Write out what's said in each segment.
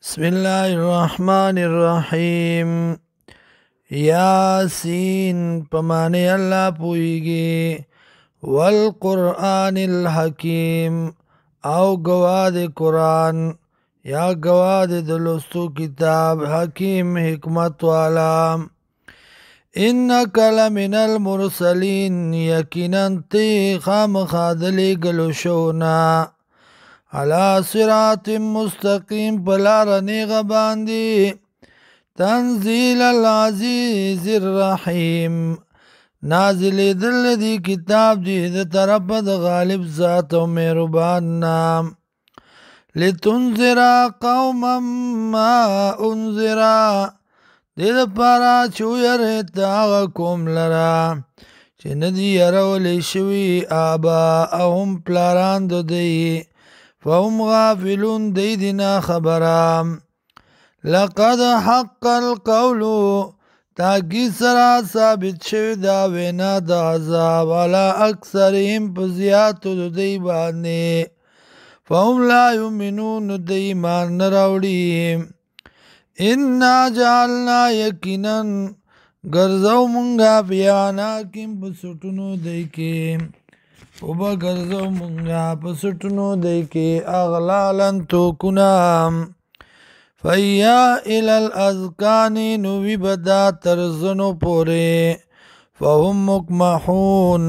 بسم الله الرحمن الرحیم. یاسین پمانے اللہ پوئیگی، والقرآن الحکیم او گواد قرآن یا گواد دلستو کتاب حکیم حکمت والا. انک لمن المرسلین یقیناً تی خامخادلی گلو شونا علی صراط مستقیم پلار نیغ باندی تنزیل العزیز الرحیم نازل دل دی کتاب دی د طرف د غالب ذات و مهربان نام. لتنذر قوما ما انذر دی د پارا چو یریت آغا کوم لرا چه ندی یرولی شوی آباءهم پلاران دو دی فهم غافلون دی دینا خبرام. لقد حق القول تاکی سرا ثابت شوی دا وینا دا عذاب علا اکثرهم پزیاتو دو دی باندی فهم لا یؤمنون دی ایمان نراوڑی. انا جعلنا یقینا گرزو منگا پیانا کم پسٹنو دی کی اوبا گرزو منگا پسٹنو دی کی اغلالا توکنام. فیا الى الاذکان نوی بدا ترزنو پوری فهم مکمحون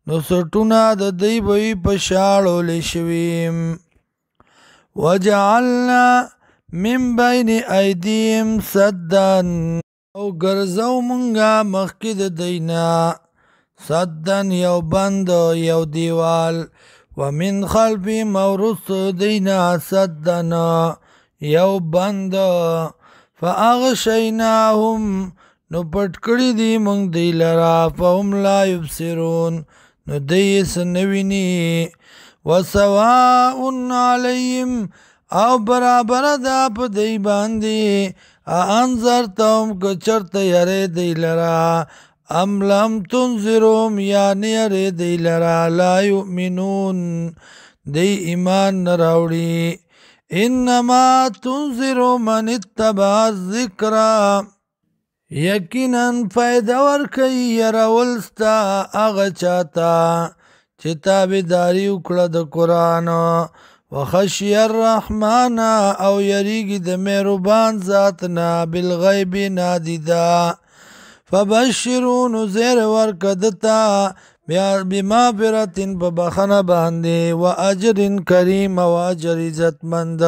نو سٹونا د دی بوی پشاڑو لشویم. وجعلنا من بین ایدیم صدن او گرزو منگا مخکد دینا صدن یو بند یو دیوال ومن خلفی مورس دینا صدن یو بند فاغشیناهم نو پټکړی دی مونږ دی لرا فهم لا یبصرون نو دی سنوینی. وسواء علیهم او برابر دا په دی باندې انذرتهم که چرته یری دی لرا ام لم تنذرهم یا نیری دی لرا لا یؤمنون دی ایمان نراوڑی. انما تنذر من اتبع الذکر یقینا فائدہ ورکی یرولستا اغا چاہتا چه تابداری اکڑا د قرآن. وخشی الرحمن او یریگی د مهربان ذاتنا بالغیب نادیدا فبشرون زیر ورکدتا بمغفرت ببخن باندی و اجر کریم و اجر عزت مند.